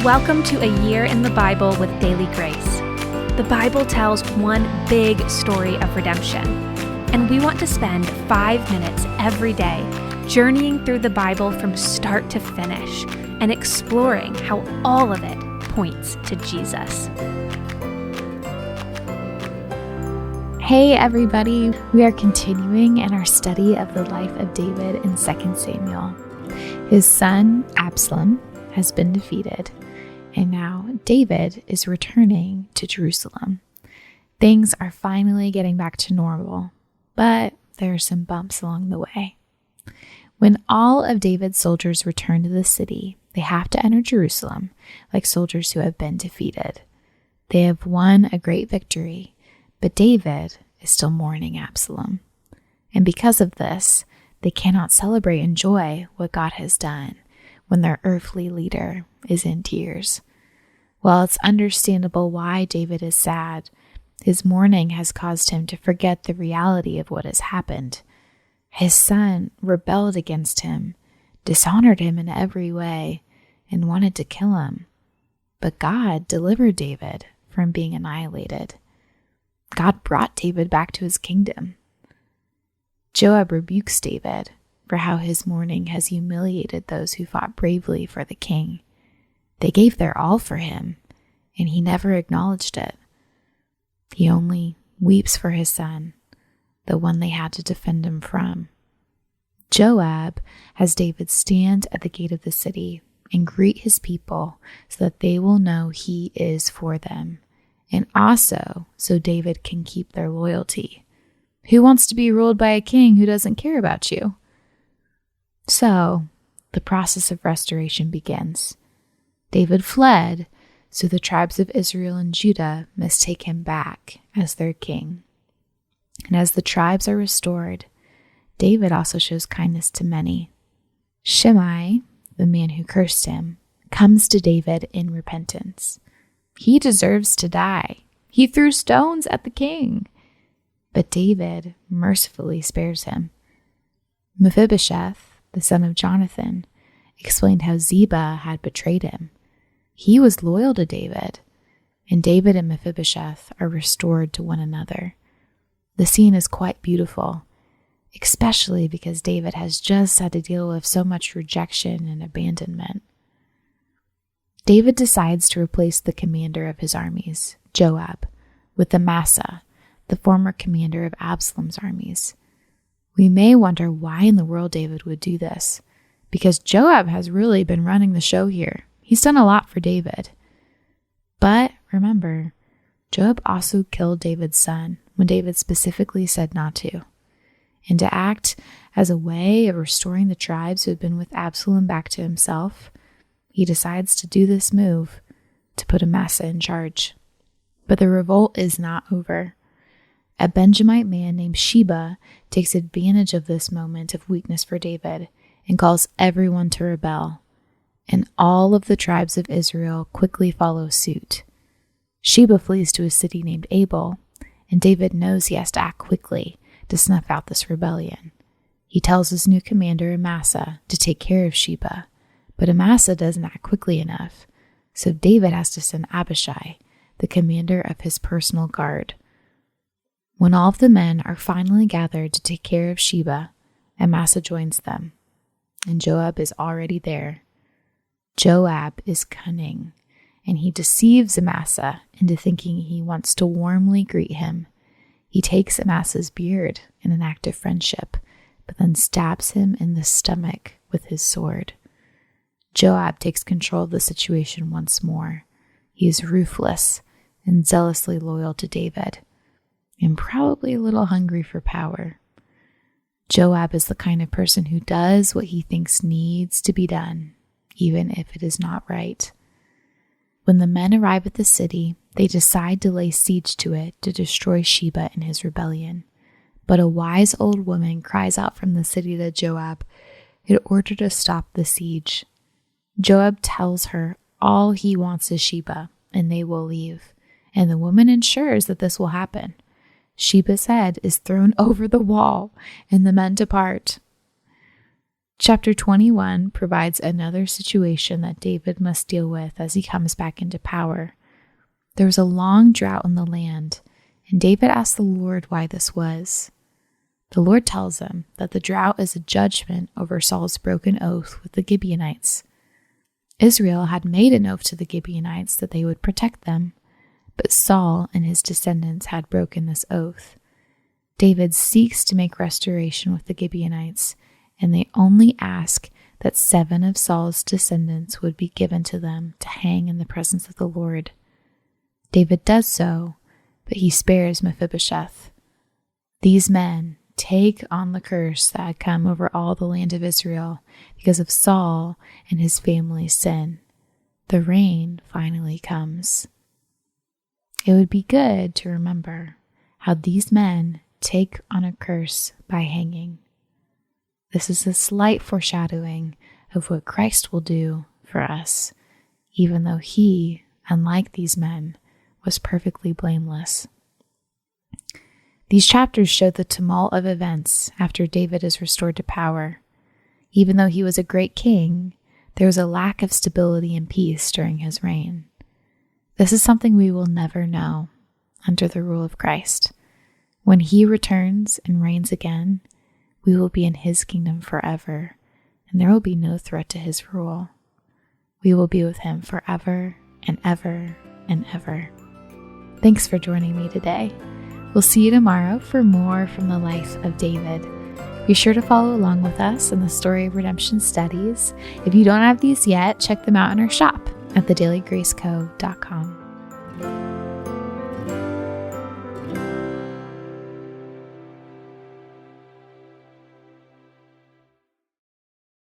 Welcome to A Year in the Bible with Daily Grace. The Bible tells one big story of redemption, and we want to spend 5 minutes every day journeying through the Bible from start to finish and exploring how all of it points to Jesus. Hey everybody, we are continuing in our study of the life of David in 2 Samuel. His son, Absalom, has been defeated, and now David is returning to Jerusalem. Things are finally getting back to normal, but there are some bumps along the way. When all of David's soldiers return to the city, they have to enter Jerusalem like soldiers who have been defeated. They have won a great victory, but David is still mourning Absalom. And because of this, they cannot celebrate and enjoy what God has done when their earthly leader is in tears. While it's understandable why David is sad, his mourning has caused him to forget the reality of what has happened. His son rebelled against him, dishonored him in every way, and wanted to kill him. But God delivered David from being annihilated. God brought David back to his kingdom. Joab rebukes David for how his mourning has humiliated those who fought bravely for the king. They gave their all for him, and he never acknowledged it. He only weeps for his son, the one they had to defend him from. Joab has David stand at the gate of the city and greet his people so that they will know he is for them, and also so David can keep their loyalty. Who wants to be ruled by a king who doesn't care about you? So, the process of restoration begins. David fled, so the tribes of Israel and Judah must take him back as their king. And as the tribes are restored, David also shows kindness to many. Sheba, the man who cursed him, comes to David in repentance. He deserves to die. He threw stones at the king. But David mercifully spares him. Mephibosheth, the son of Jonathan, explained how Sheba had betrayed him. He was loyal to David, and David and Mephibosheth are restored to one another. The scene is quite beautiful, especially because David has just had to deal with so much rejection and abandonment. David decides to replace the commander of his armies, Joab, with Amasa, the former commander of Absalom's armies. We may wonder why in the world David would do this, because Joab has really been running the show here. He's done a lot for David. But remember, Joab also killed David's son when David specifically said not to. And to act as a way of restoring the tribes who had been with Absalom back to himself, he decides to do this move to put Amasa in charge. But the revolt is not over. A Benjamite man named Sheba takes advantage of this moment of weakness for David and calls everyone to rebel. And all of the tribes of Israel quickly follow suit. Sheba flees to a city named Abel, and David knows he has to act quickly to snuff out this rebellion. He tells his new commander Amasa to take care of Sheba, but Amasa doesn't act quickly enough, so David has to send Abishai, the commander of his personal guard. When all of the men are finally gathered to take care of Sheba, Amasa joins them, and Joab is already there. Joab is cunning, and he deceives Amasa into thinking he wants to warmly greet him. He takes Amasa's beard in an act of friendship, but then stabs him in the stomach with his sword. Joab takes control of the situation once more. He is ruthless and zealously loyal to David, and probably a little hungry for power. Joab is the kind of person who does what he thinks needs to be done, even if it is not right. When the men arrive at the city, they decide to lay siege to it to destroy Sheba and his rebellion. But a wise old woman cries out from the city to Joab in order to stop the siege. Joab tells her all he wants is Sheba, and they will leave, and the woman ensures that this will happen. Sheba's head is thrown over the wall, and the men depart. Chapter 21 provides another situation that David must deal with as he comes back into power. There was a long drought in the land, and David asked the Lord why this was. The Lord tells him that the drought is a judgment over Saul's broken oath with the Gibeonites. Israel had made an oath to the Gibeonites that they would protect them, but Saul and his descendants had broken this oath. David seeks to make restoration with the Gibeonites, and they only ask that 7 of Saul's descendants would be given to them to hang in the presence of the Lord. David does so, but he spares Mephibosheth. These men take on the curse that had come over all the land of Israel because of Saul and his family's sin. The rain finally comes. It would be good to remember how these men take on a curse by hanging. This is a slight foreshadowing of what Christ will do for us, even though he, unlike these men, was perfectly blameless. These chapters show the tumult of events after David is restored to power. Even though he was a great king, there was a lack of stability and peace during his reign. This is something we will never know under the rule of Christ. When he returns and reigns again, we will be in his kingdom forever, and there will be no threat to his rule. We will be with him forever and ever and ever. Thanks for joining me today. We'll see you tomorrow for more from the life of David. Be sure to follow along with us in the Story of Redemption studies. If you don't have these yet, check them out in our shop at thedailygraceco.com.